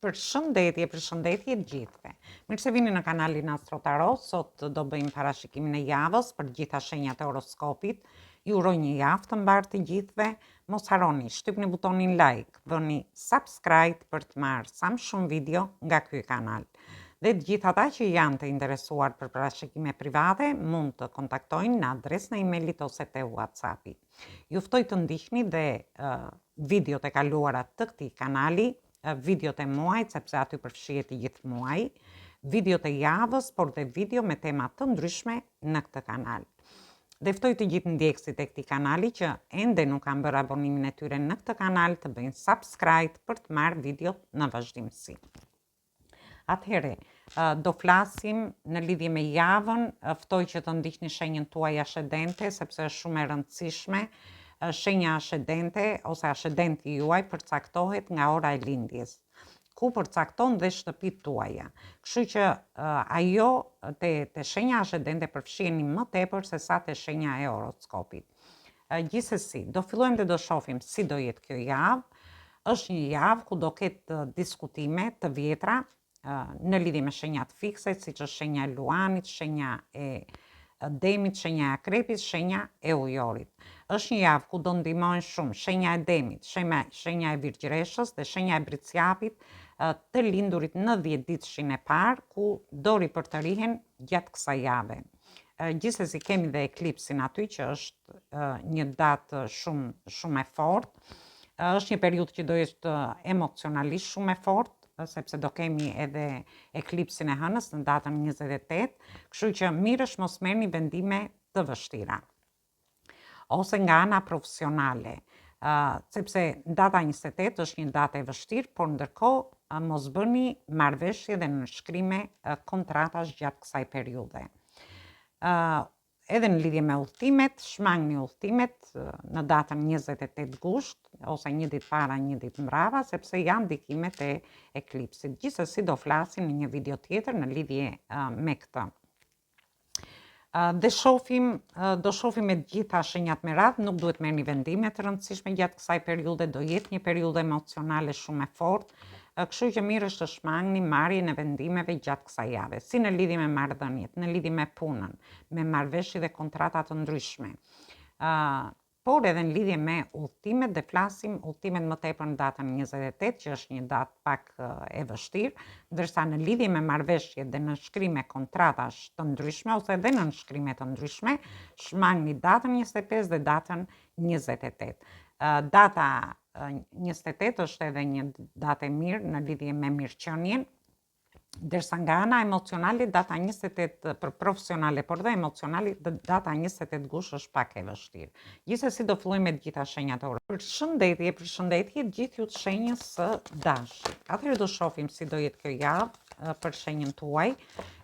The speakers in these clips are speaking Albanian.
Përshëndetje të gjithëve. Mirë se vini në kanalin Astro Tarot. Sot do bëjmë parashikimin e javës për gjitha shenjat e horoskopit. Ju uroj një javë të mbarë të gjithëve. Mos harroni, shtypni butonin like, bëni subscribe për të marrë sa më shumë video nga ky kanal. Dhe të gjithë ata që janë të interesuar për parashikime private, mund të kontaktojnë në adresën e emailit ose te WhatsAppi. Ju ftoj të ndiqni dhe videot e kaluara të këtij kanali, videot e muajit, sepse aty përfshihet i gjithë muaji, videot e javës, por dhe video me tema të ndryshme në këtë kanal. Dhe ftoj të gjithë ndjekësit e këtij kanali që ende nuk kanë bërë abonimin e tyre në këtë kanal të bëjnë subscribe për të marrë videot në vazhdimsi. Atëherë, do flasim në lidhje me javën, ftoj që të ndiqni shenjën tuaj ascendente, sepse është shumë e rëndësishme. Shenja ascendente ose ascendenti juaj përcaktohet nga ora e lindjes, ku përcakton dhe shtëpitë tuaja. Kështu që ajo te shenja ascendente përfshiheni më tepër se sa te shenja e horoskopit. Gjithsesi, do fillojmë dhe do shohim si do jetë kjo javë. Është një javë ku do ketë diskutime të vjetra në lidhje me shenjat fikse, siç është shenja e Luanit, shenja e Demit, shenja e Akrepit, shenja e Ujorit. Është një javë ku do ndihmojnë shumë shenja e Demit, shenja e Virgjëreshës dhe shenja e Bricjapit, të lindurit në 10 ditëshin e parë, ku do ripërtërihen gjatë kësaj jave. Gjithsesi kemi dhe eklipsin aty, që është një datë shumë e fortë. Është një periudhë që do jetë emocionalisht shumë e fortë, sepse do kemi edhe eklipsin e hënës në datën 28, kështu që mirë është mos merrni vendime të vështira. Ose nga ana profesionale, sepse data 28 është një datë e vështirë, por ndërkohë mos bëni marrëveshje dhe nënshkrime kontratash gjatë kësaj periudhe. Edhe në lidhje me udhëtimet, shmangni udhëtimet në datën 28 gusht, ose një ditë para, një ditë mbrapa, sepse janë ndikimet e eklipsit. Gjithsesi do flasim në një video tjetër në lidhje me këtë. Dhe do shohim me gjitha shenjat me radhë, nuk duhet merrni vendime të rëndësishme gjatë kësaj periudhe, do jetë një periudhë emocionale shumë e fortë, kështu që mirë është të shmangni marrjen e vendimeve gjatë kësaj jave, si në lidhje me marrëdhëniet, në lidhje me punën, me marrëveshje dhe kontrata të ndryshme. Por edhe në lidhje me udhëtimet, dhe flasim udhëtimet më tepër në datën 28, që është një datë pak e vështirë, ndërsa në lidhje me marrëveshje dhe nënshkrime kontratash të ndryshme ose edhe nënshkrime të ndryshme, shmangni datën 25 dhe datën 28. Data 28 është edhe një datë e mirë në lidhje me mirëqenien, ndërsa nga ana emocionale data 28 për profesionale, por dhe emocionale data 28 gusht është pak e vështirë. Gjithsesi do fillojmë me të gjitha shenjat e horoskopit. Përshëndetje gjithë ju të shenjës së dashit. Atëherë do shohim si do jetë kjo javë për shenjën tuaj.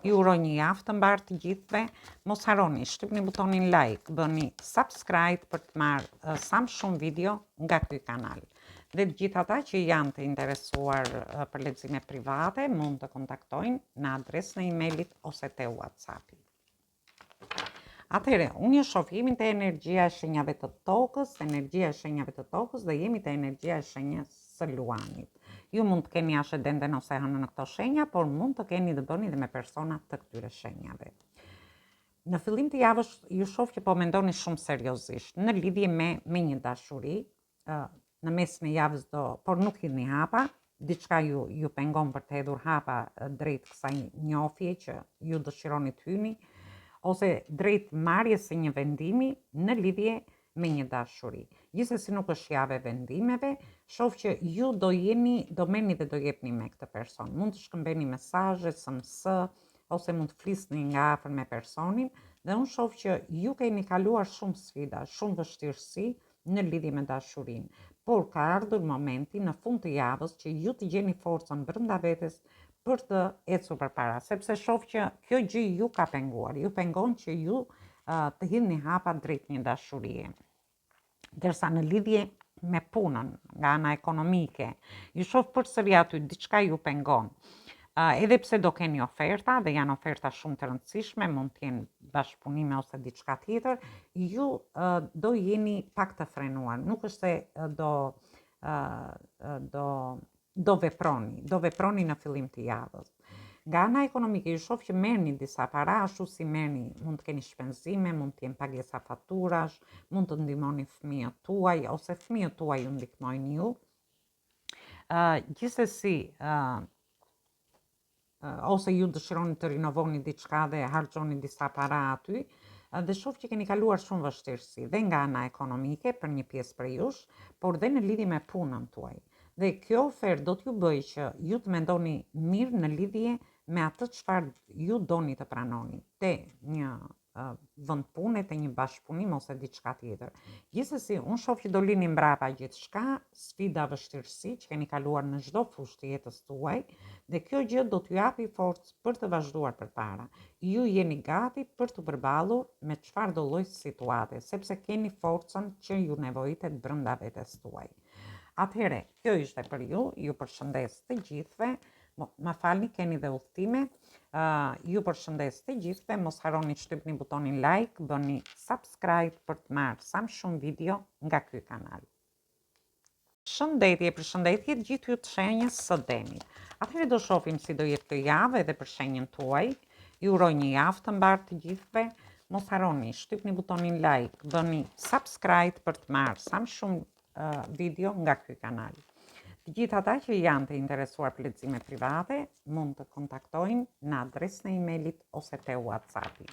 Ju uroj një javë të mbarë të gjithëve. Mos harroni, shtypni butonin like, bëni subscribe për të marrë sa më shumë video nga ky kanal. Dhe të gjithë ata që janë të interesuar për lexime private, mund të kontaktojnë në adresën e emailit ose te WhatsAppi. Atëherë, unë ju shoh jemi te energjia e shenjave të tokës, dhe jemi te energjia e shenjës së Luanit. Ju mund të keni ascendenten ose hënën në këto shenja, por mund të keni të bëni dhe me persona të këtyre shenjave. Në fillim të javës ju shoh që po mendoni shumë seriozisht në lidhje me një dashuri, në mesin e javës por nuk hidhni hapa, diçka ju pengon për të hedhur hapa drejt kësaj njohje që ju dëshironi të hyni, ose drejt marrjes së një vendimi në lidhje me një dashuri. Gjithsesi nuk është javë e vendimeve, shoh që ju do merrni dhe do jepni me këtë person. Mund të shkëmbeni mesazhe, SMS, ose mund të flisni nga afër me personin, dhe unë shoh që ju keni kaluar shumë sfida, shumë vështirësi në lidhje me dashurinë. Por ka ardhur momenti në fund të javës që ju të gjeni forcën brenda vetes për të ecur përpara, sepse shoh që kjo gjë ju ka penguar, ju pengon që ju të hidhni hapa drejt një dashurie. Ndërsa në lidhje me punën, nga ana ekonomike, ju shoh përsëri aty diçka ju pengon. Edhe pse do keni oferta, dhe janë oferta shumë të rëndësishme, mund të jenë bashkëpunime ose diçka tjetër, ju do jeni pak të frenuar. Nuk është se do do veproni në fillim të javës. Nga ana ekonomike, ju shoh që merrni disa para, ashtu si merrni, mund të keni shpenzime, mund të jenë pagesa faturash, mund të ndihmoni fëmijët tuaj ose fëmijët tuaj ju ndihmojnë ju. Gjithsesi, ose ju dëshironi të rinovoni diçka dhe harxoni disa para aty, dhe shoh që keni kaluar shumë vështirësi dhe nga ana ekonomike për një pjesë për jush, por dhe në lidhje me punën tuaj. Dhe kjo ofertë do t'ju bëjë që ju të mendoni mirë në lidhje me atë çfarë ju doni të pranoni, te një vend pune, te një bashkëpunim ose diçka tjetër. Gjithsesi, unë shoh që do lini mbrapa gjithçka, sfida, vështirësi që keni kaluar në çdo fushë të jetës tuaj, dhe kjo gjë do t'ju japi forcë për të vazhduar përpara. Ju jeni gati për të përballur me çfarëdo lloj situate, sepse keni forcën që ju nevojitet brenda vetes tuaj. Atëhere, kjo ishte për ju përshëndes të gjithve, ma falni, keni dhe udhëtime, ju përshëndes të gjithve, mos harroni shtypni butonin like, bëni subscribe për të marrë sa më shumë video nga ky kanal. Përshëndetje gjithë ju të shenjës së Demit. Atëherë do shohim si do jetë kjo javë edhe për shenjën tuaj. Ju uroj një javë të mbarë të gjithve. Mos harroni shtypni butonin like, bëni subscribe për të marrë sa më shumë video nga ky kanal. Të gjithë ata që janë të interesuar për lexime private, mund të kontaktojnë në adresën e emailit ose te WhatsAppi.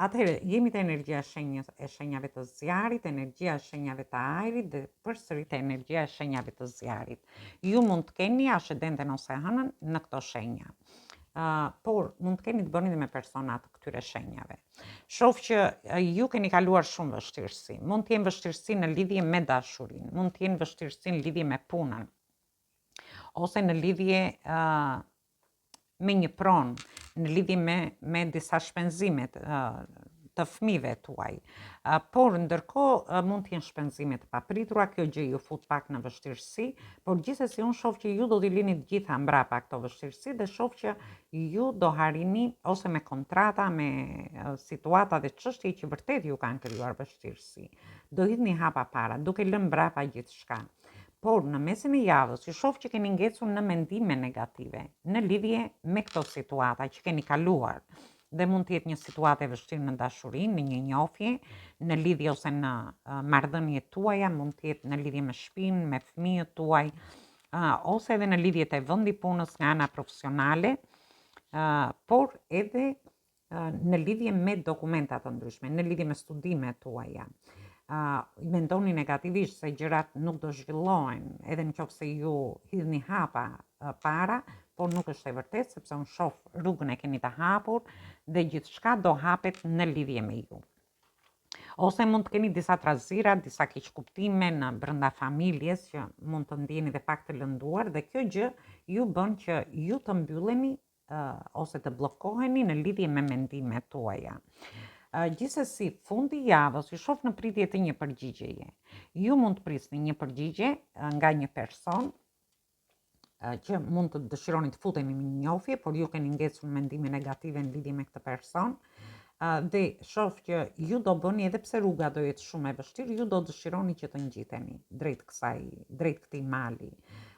Atëherë, jemi te energjia e shenjave të zjarit, energjia e shenjave të ajrit dhe përsëri te energjia e shenjave të zjarit. Ju mund të keni ascendenten ose hënën në këto shenja. Por mund të keni të bëni dhe me persona të këtyre shenjave. Shoh që ju keni kaluar shumë vështirësi. Mund të jenë vështirësi në lidhje me dashurinë, mund të jenë vështirësi në lidhje me punën, ose në lidhje me një pronë, në lidhje me disa shpenzime të fëmijëve tuaj. Por ndërkohë mund të jenë shpenzime të papritura, kjo gjë ju fut pak në vështirësi, por gjithsesi unë shoh që ju do t'i lini të gjitha mbrapa këto vështirësi dhe shoh që ju do harini ose me kontrata, me situata dhe çështje që vërtet ju kanë krijuar vështirësi. Do hidhni hapa para, duke lënë mbrapa gjithçka. Por në mesin e javës ju shoh që keni ngecur në mendime negative në lidhje me këto situata që keni kaluar. Dhe mund të jetë një situatë e vështirë në dashuri, në një njohje, në lidhje ose në marrëdhënie tuaja, mund të jetë në lidhje me shtëpinë, me fëmijët tuaj, ose edhe në lidhje te vendi punës nga ana profesionale, por edhe në lidhje me dokumenta të ndryshme, në lidhje me studimet tuaja. Mendoni negativisht se gjërat nuk do zhvillohen, edhe nëse ju hidhni hapa para, por nuk është e vërtet, sepse unë shoh rrugën e keni të hapur dhe gjithçka do hapet në lidhje me ju. Ose mund të keni disa trazira, disa keqkuptime në brenda familjes që mund të ndjeni dhe pak të lënduar, dhe kjo gjë ju bën që ju të mbylleni ose të bllokoheni në lidhje me mendimet tuaja. Gjithsesi, fundi i javës ju shoh në pritje të një përgjigjeje. Ju mund të prisni një përgjigje nga një person që mund të dëshironi të futeni në një njohje, por ju keni ngecur mendime negative në lidhje me këtë person, dhe shoh që ju do bëni, edhe pse rruga do jetë shumë e vështirë, ju do dëshironi që të ngjiteni drejt këtij mali,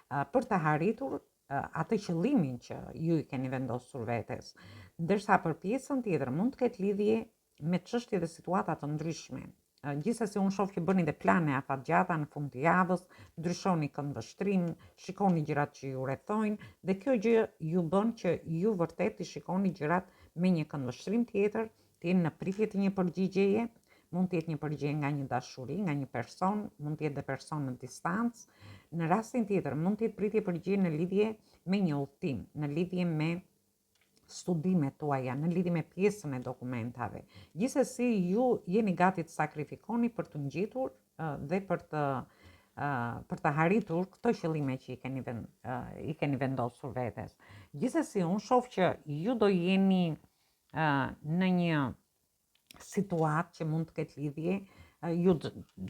për të arritur atë qëllimin që ju i keni vendosur vetes. Ndërsa për pjesën tjetër mund të ketë lidhje me çështje dhe situata të ndryshme. Gjithsesi unë shoh që bëni dhe plane afatgjata në fund të javës, ndryshoni këndvështrim, shikoni gjërat që ju rrethojnë, dhe kjo gjë ju bën që ju vërtet të shikoni gjërat me një këndvështrim tjetër, të jeni në pritje të një përgjigjeje, mund të jetë një përgjigje nga një dashuri, nga një person, mund të jetë dhe person në distancë. Në rastin tjetër mund të jetë pritje përgjigje në lidhje me një udhtim, në lidhje me studimet tuaja, në lidhje me pjesën e dokumentave. Gjithsesi ju jeni gati të sakrifikoni për të ngjitur dhe për të arritur këto qëllime që i keni vendosur vetes. Gjithsesi unë shoh që ju do jeni në një situatë që mund të ketë lidhje, ju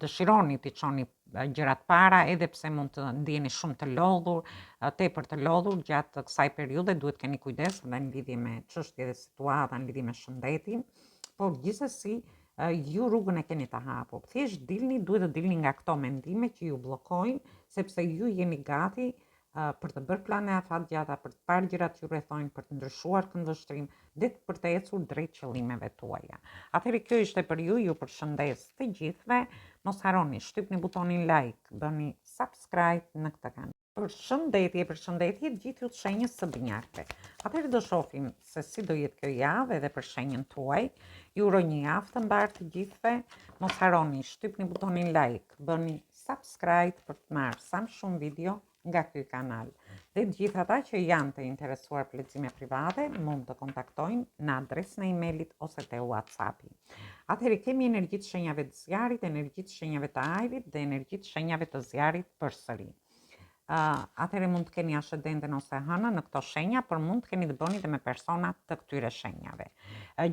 dëshironi të çoni gjërat para, edhe pse mund të ndjeni shumë të lodhur, tepër të lodhur gjatë kësaj periudhe, duhet keni kujdes edhe në lidhje me çështje dhe situata, në lidhje me shëndetin, por gjithsesi ju rrugën e keni të hapur. Thjesht duhet të dilni nga këto mendime që ju bllokojnë, sepse ju jeni gati për të bërë plane afatgjata, për të parë gjërat që ju rrethojnë, për të ndryshuar këndvështrim dhe për të ecur drejt qëllimeve tuaja. Atëherë kjo ishte për ju përshëndes të gjithëve. Mos harroni, shtypni butonin like, bëni subscribe në këtë kanal. Përshëndetje të gjithë ju të shenjës së binjarve. Atëherë do shohim se si do jetë kjo javë edhe për shenjën tuaj. Ju uroj një javë të mbarë të gjithëve. Mos harroni, shtypni butonin like, bëni subscribe për të marrë sa më shumë video nga ky kanal. Dhe të gjithë ata që janë të interesuar për lexime private mund të kontaktojnë në adresën e emailit ose te WhatsAppi. Atëherë kemi energjitë shenjave të zjarit, energjitë shenjave të ajrit dhe energjitë shenjave të zjarit përsëri. Atëherë mund të keni ascendenten ose hënën në këto shenja, por mund të keni të bëni dhe me persona të këtyre shenjave.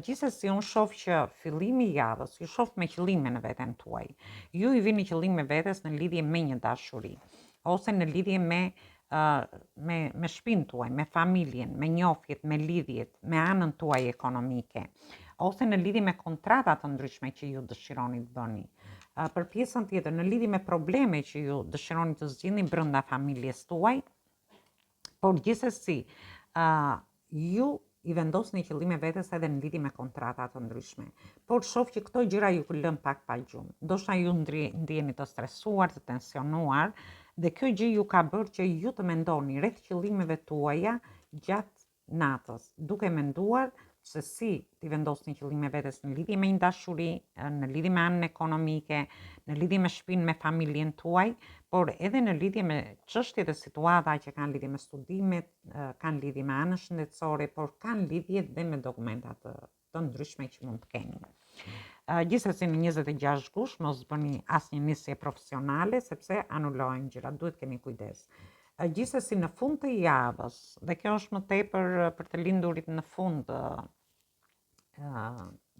Gjithsesi unë shoh që fillimi i javës ju shoh me qëllime në veten tuaj. Ju i vini qëllime vetes në lidhje me një dashuri ose në lidhje me shtëpinë tuaj, me familjen, me njofjet, me lidhjet, me anën tuaj ekonomike, ose në lidhje me kontrata të ndryshme që ju dëshironi të bëni. Për pjesën tjetër, në lidhje me probleme që ju dëshironi të zgjidhni brenda familjes tuaj, por gjithsesi ju i vendosni qëllime vetes edhe në lidhje me kontrata të ndryshme. Por shoh që këto gjëra ju lën pak pa gjumë. Ndoshta ju ndjeni të stresuar, të tensionuar, dhe kjo gjë ju ka bërë që ju të mendoni rreth qëllimeve tuaja gjatë natës, duke menduar se si ti vendosni qëllime vetes në lidhje me një dashuri, në lidhje me anën ekonomike, në lidhje me shtëpinë, me familjen tuaj, por edhe në lidhje me çështjet e situata që kanë lidhje me studimet, kanë lidhje me anën shëndetësore, por kanë lidhje dhe me dokumenta të ndryshme që mund të keni. Gjithsesi në 26 gush mos bëni asnjë nisje profesionale sepse anulohen gjërat, duhet keni kujdes. Gjithsesi në fund të javës, dhe kjo është më tepër për të lindurit në fund të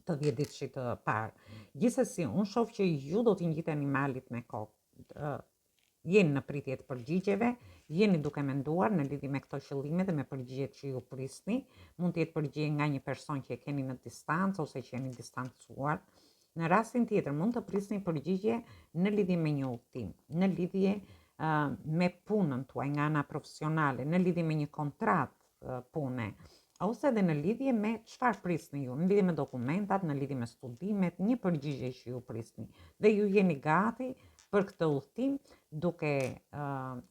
10 ditësh të parë. Gjithsesi unë shoh që ju do t'i ngjiteni malit me kokë. Jeni në pritje të përgjigjeve, jeni duke menduar në lidhje me këto qëllime dhe me përgjigjet që ju prisni. Mund të jetë përgjigje nga një person që e keni në distancë ose që jeni distancuar. Në rastin tjetër mund të prisni përgjigje në lidhje me një udhtim, në lidhje me punën tuaj nga ana profesionale, në lidhje me një kontratë pune, ose edhe në lidhje me çfarë prisni ju, në lidhje me dokumentat, në lidhje me studimet, një përgjigje që ju prisni. Dhe ju jeni gati për këtë udhtim duke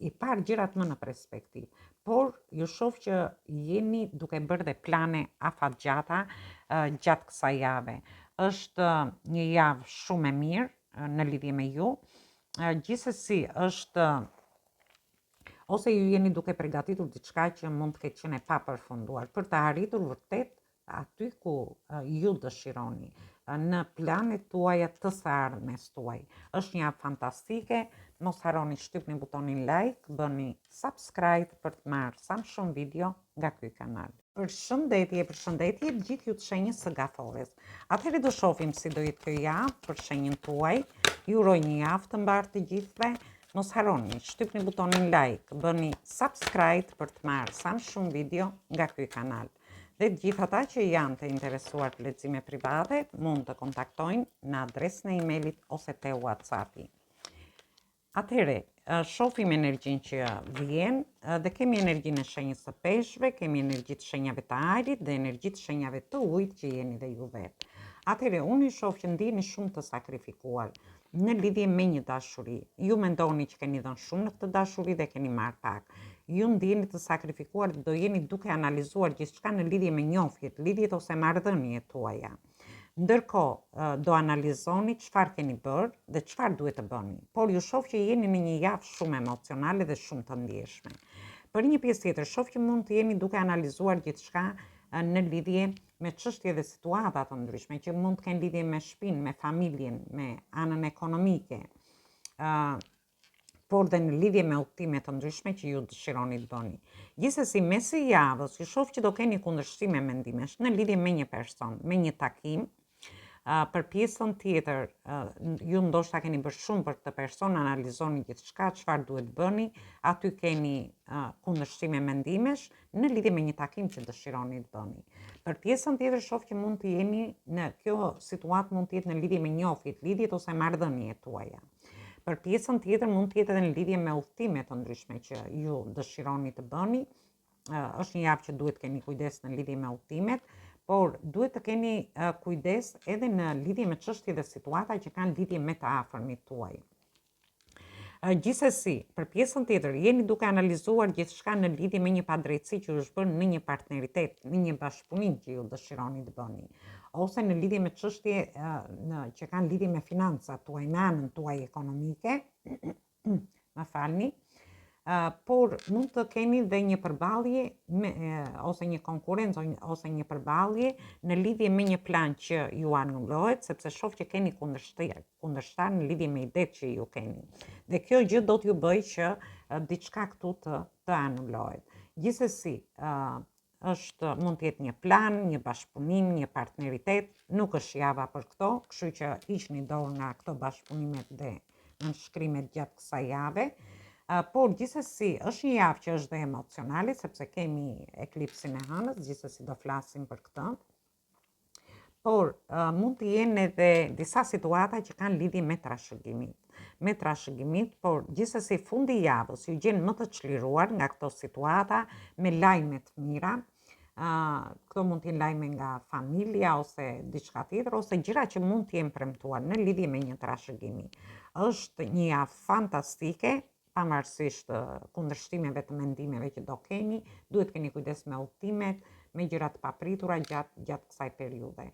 i parë gjërat më në perspektivë. Por ju shoh që jeni duke bërë dhe plane afatgjata gjatë kësaj jave. Është një javë shumë e mirë në lidhje me ju. Gjithsesi është ose ju jeni duke përgatitur diçka që mund të ketë qenë e papërfunduar për të arritur vërtet aty ku ju dëshironi, në planet tuaja të së ardhmes tuaj. Është një javë fantastike, mos harroni shtypni butonin like, bëni subscribe për të marrë sa më shumë video nga ky kanal. Përshëndetje të gjithë ju të shenjës së gafores. Atëherë do shohim si do jetë kjo javë për shenjën tuaj. Ju uroj një javë të mbarë të gjithëve. Mos harroni, shtypni butonin like, bëni subscribe për të marrë sa më shumë video nga ky kanal. Dhe të gjithë ata që janë të interesuar për lexime private mund të kontaktojnë në adresën e emailit ose te WhatsAppi. Atëherë, shohim energjinë që vjen dhe kemi energjinë e shenjës së peshqve, kemi energjitë shenjave të ajrit dhe energjitë shenjave të ujit që jeni dhe ju vetë. Atëherë, unë i shoh që ndiheni shumë të sakrifikuar në lidhje me një dashuri. Ju mendoni që keni dhënë shumë në këtë dashuri dhe keni marrë pak. Ju ndiheni të sakrifikuar dhe do jeni duke analizuar gjithçka në lidhje me njofjet, lidhjet ose marrëdhëniet tuaja. Ndërkohë do analizoni çfarë keni bërë dhe çfarë duhet të bëni. Por ju shoh që jeni në një javë shumë emocionale dhe shumë të ndjeshme. Për një pjesë tjetër, shoh që mund të jeni duke analizuar gjithçka në lidhje me çështje dhe situata të ndryshme që mund të kenë lidhje me shtëpinë, me familjen, me anën ekonomike, por dhe në lidhje me udhëtime të ndryshme që ju dëshironi të bëni. Gjithsesi, mes së javës ju shoh që do keni kundërshtime mendimesh në lidhje me një person, me një takim. Për pjesën tjetër, ju ndoshta keni bërë shumë për këtë person, analizoni gjithçka, çfarë duhet bëni, aty keni kundërshtime mendimesh në lidhje me një takim që dëshironi të bëni. Për pjesën tjetër shoh që mund të jeni në kjo situatë mund të jetë në lidhje me njofjet, lidhjet ose marrëdhëniet tuaja. për pjesën tjetër mund të jetë edhe në lidhje me udhëtime të ndryshme që ju dëshironi të bëni. Është një javë që duhet keni kujdes në lidhje me udhëtimet, por duhet të keni kujdes edhe në lidhje me çështje dhe situata që kanë lidhje me të afërmit tuaj. Gjithsesi, për pjesën tjetër, jeni duke analizuar gjithçka në lidhje me një padrejtësi që është bërë në një partneritet, në një bashkëpunim që ju dëshironi të bëni, ose në lidhje me çështje që kanë lidhje me financat tuaj, me anën tuaj ekonomike, më falni. Por mund të keni dhe një përballje ose një konkurrencë ose një përballje në lidhje me një plan që ju anullohet, sepse shoh që keni kundërshtar në lidhje me idetë që ju keni. Dhe kjo gjë do t'ju bëjë që diçka këtu të anullohet. Gjithsesi, mund të jetë një plan, një bashkëpunim, një partneritet, nuk është java për këto, kështu që hiqni dorë nga këto bashkëpunimet dhe nënshkrimet gjatë kësaj jave. Por gjithsesi është një javë që është dhe emocionale, sepse kemi eklipsin e hënës, gjithsesi do flasim për këtë. Por mund të jenë edhe disa situata që kanë lidhje me trashëgimit, por gjithsesi fundi i javës ju gjen më të çliruar nga këto situata, me lajme të mira. Këto mund të jenë lajme nga familja ose diçka tjetër, ose gjëra që mund të jenë premtuar në lidhje me një trashëgimi. Është një javë fantastike, pavarësisht kundërshtimeve të mendimeve që do keni, duhet keni kujdes me udhëtimet, me gjëra të papritura gjatë kësaj periudhe.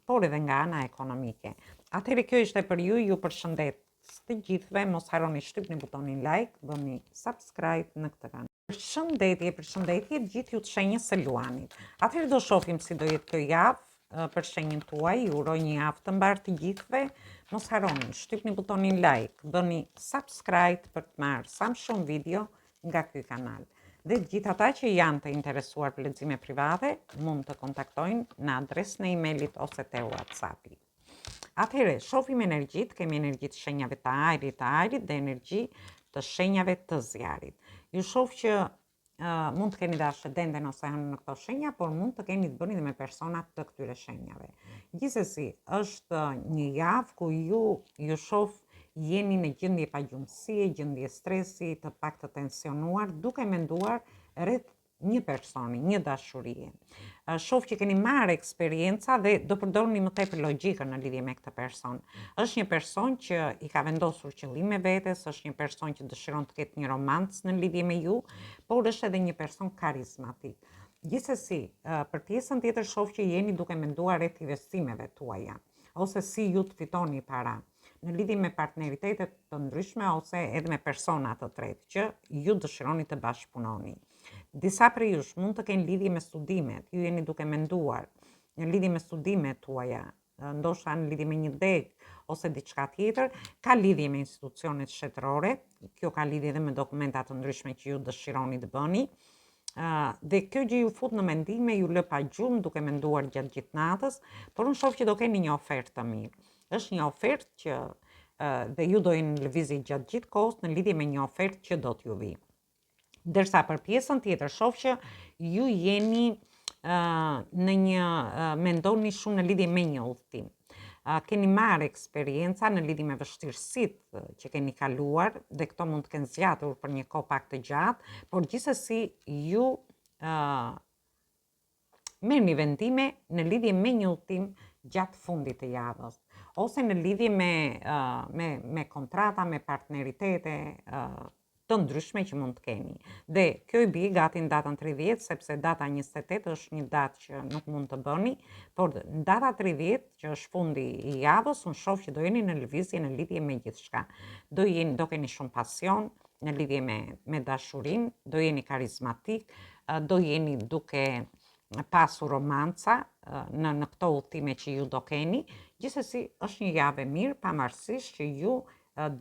Por edhe nga ana ekonomike. Atëherë kjo ishte për ju, ju përshëndet të gjithëve, mos harroni shtypni butonin like, bëni subscribe në këtë kanal. Përshëndetje gjithë ju të shenjës së luanit. Atëherë do shohim si do jetë kjo javë për shenjën tuaj, ju uroj një javë të mbarë të gjithëve. Mos harroni, shtypni butonin like, bëni subscribe për të marrë sa më shumë video nga ky kanal. Dhe gjithë ata që janë të interesuar për lexime private, mund të kontaktojnë në adresën e emailit ose te WhatsAppi. Atëherë, shohim energjitë, kemi energjitë shenjave të ajrit dhe energji të shenjave të zjarit. Ju shoh që mund të keni ascendenten ose anën në këto shenja, por mund të keni të bëni dhe me persona të këtyre shenjave. Gjithsesi, është një javë ku ju shoh jeni në gjendje pagjumësie, gjendje stresi, të pak të tensionuar, duke menduar rreth një personi, një dashurie. Shoh që keni marrë eksperjenca dhe do përdorni më tepër logjikën në lidhje me këtë person. Është një person që i ka vendosur qëllime vetes, është një person që dëshiron të ketë një romancë në lidhje me ju, por është edhe një person karizmatik. Gjithsesi, për pjesën tjetër shoh që jeni duke menduar rreth investimeve tuaja, ose si ju të fitoni para në lidhje me partneritetet të ndryshme ose edhe me persona të tretë që ju dëshironi të bashkëpunoni. Disa prej jush mund të kenë lidhje me studimet, ju jeni duke menduar në lidhje me studimet tuaja, ndoshta në lidhje me një degë ose diçka tjetër, ka lidhje me institucionet shtetërore, kjo ka lidhje edhe me dokumenta të ndryshme që ju dëshironi të bëni. Dhe kjo gjë ju fut në mendime, ju lë pa gjumë duke menduar gjatë gjithë natës, por unë shoh që do keni një ofertë të mirë. Është një ofertë që dhe ju do jeni lëvizje gjatë gjithë kohës në lidhje me një ofertë që do t'ju vi. Ndërsa për pjesën tjetër shoh që ju jeni mendoni shumë në lidhje me një udhëtim. Keni marrë eksperienca në lidhje me vështirësitë që keni kaluar dhe këto mund të kenë zgjatur për një kohë pak të gjatë, por gjithsesi ju merrni vendime në lidhje me një udhëtim gjatë fundit të javës, ose në lidhje me kontrata, me partneritete të ndryshme që mund të keni. Dhe kjo i bie gati në datën 30, sepse data 28 është një datë që nuk mund të bëni, por në data 30, që është fundi i javës, unë shoh që do jeni në lëvizje në lidhje me gjithçka. Do keni shumë pasion në lidhje me dashurinë, do jeni karizmatik, do jeni duke pasur romanca në këto udhëtime që ju do keni. Gjithsesi është një javë e mirë, pavarësisht që ju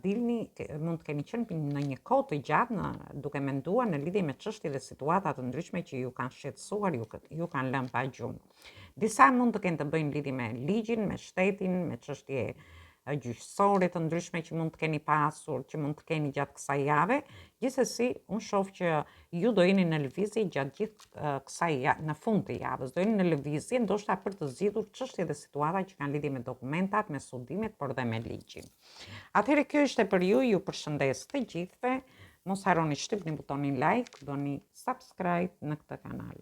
dilni, mund të keni qenë në një kohë të gjatë duke menduar në lidhje me çështje dhe situata të ndryshme që ju kanë shqetësuar, ju kanë lënë pa gjumë. Disa mund të kenë të bëjnë lidhje me ligjin, me shtetin, me çështje gjyqësore të ndryshme që mund të keni pasur, që mund të keni gjatë kësaj jave. Gjithsesi, unë shoh që ju do jeni në lëvizje gjatë gjithë kësaj javë, në fund të javës, do jeni në lëvizje ndoshta për të zgjidhur çështje dhe situata që kanë lidhje me dokumentat, me studimet, por dhe me ligjin. Atëherë kjo ishte për ju përshëndes të gjithëve. Mos harroni shtypni butonin like, bëni subscribe në këtë kanal.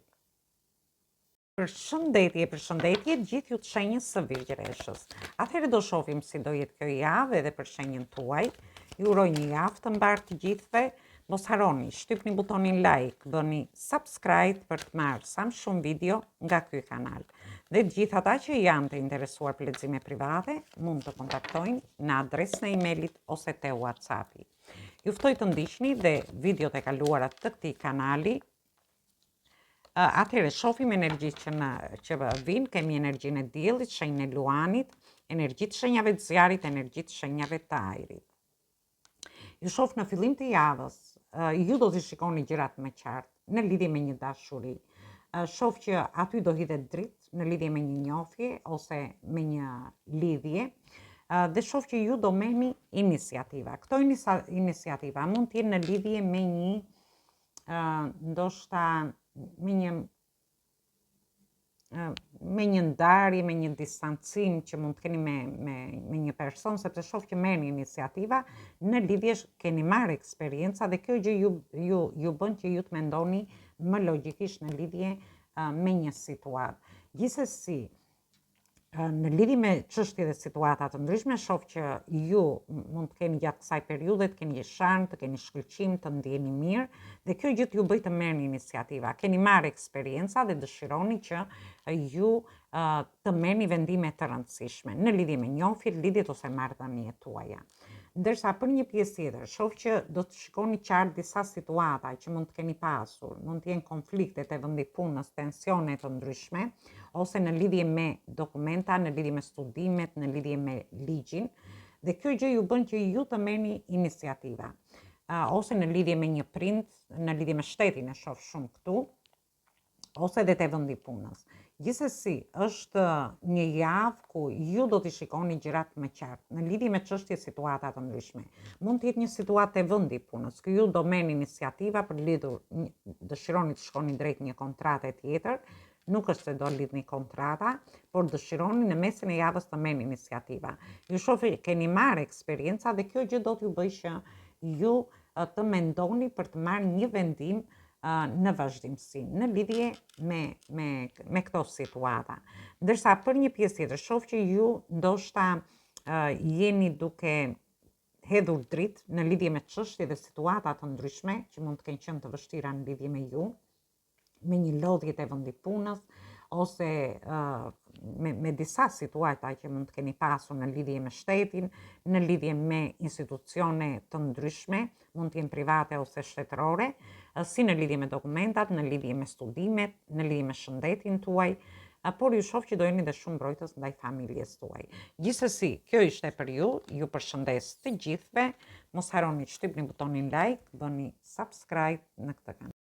Përshëndetje gjithë ju të shenjës së Virgjëreshës. Atëherë do shohim si do jetë kjo javë edhe për shenjën tuaj. Ju uroj një javë të mbarë të gjithëve. Mos harroni, shtypni butonin like, bëni subscribe për të marrë sa më shumë video nga ky kanal. Dhe të gjithë ata që janë të interesuar për lexime private, mund të kontaktojnë në adresën e emailit ose te WhatsAppi. Ju ftoj të ndiqni dhe videot e kaluara të këtij kanali. Atëherë shohim energjitë që vinë, kemi energjinë e diellit, shenjën e luanit, energjitë shenjave të zjarit, energjitë shenjave të ajrit. Ju shoh në fillim të javës, ju do të shikoni gjërat më qartë në lidhje me një dashuri. Shoh që aty do hidhet dritë në lidhje me një njohje ose me një lidhje. Dhe shoh që ju do merrni iniciativa. Këto iniciativa mund të jenë në lidhje me një ndoshta me një ndarje, me një distancim që mund të keni me një person, sepse shoh që merrni iniciativa në lidhje, keni marrë eksperjenca dhe kjo gjë ju bën që ju të mendoni më logjikisht në lidhje me një situatë. Gjithsesi, në lidhje me çështje dhe situata të ndryshme, shoh që ju mund të keni gjatë kësaj periudhe të keni sharm, të keni shkëlqim, të ndjeni mirë, dhe kjo gjë ju bëj të merrni iniciativa. Keni marrë eksperjenca dhe dëshironi që ju të merrni vendime të rëndësishme në lidhje me njohjet, lidhjet ose marrëdhëniet tuaja. Ndërsa për një pjesë tjetër, shoh që do të shikoni qartë disa situata që mund të keni pasur, mund të jenë konflikte te vendi punës, tensione të ndryshme, ose në lidhje me dokumenta, në lidhje me studimet, në lidhje me ligjin, dhe kjo gjë ju bën që ju të merrni iniciativa. Ose në lidhje me një prind, në lidhje me shtetin e shoh shumë këtu, ose edhe te vendi punës. Gjithsesi, është një javë ku ju do t'i shikoni gjërat më qartë në lidhje me çështje situata të ndryshme. Mund të jetë një situatë te vendi punës, ku ju do merrni iniciativa për lidhur, dëshironi të shkoni drejt një kontrate tjetër, nuk është se do lidhni kontrata, por dëshironi në mesin e javës të merrni iniciativa. Ju shoh keni marrë eksperjenca dhe kjo gjë do t'ju bëjë që ju të mendoni për të marrë një vendim në vazhdimsi, në lidhje me këto situata. Ndërsa për një pjesë tjetër, shoh që ju ndoshta jeni duke hedhur dritë në lidhje me çështje dhe situata të ndryshme që mund të kenë qenë të vështira në lidhje me ju, me një lodhje te vendi punës, ose me disa situata që mund të keni pasur në lidhje me shtetin, në lidhje me institucione të ndryshme, mund të jenë private ose shtetërore, si në lidhje me dokumentat, në lidhje me studimet, në lidhje me shëndetin tuaj, por ju shoh që do jeni dhe shumë mbrojtës ndaj familjes tuaj. Gjithsesi, kjo ishte për ju përshëndes të gjithëve, mos harroni të shtypni butonin like, bëni subscribe në këtë kanal.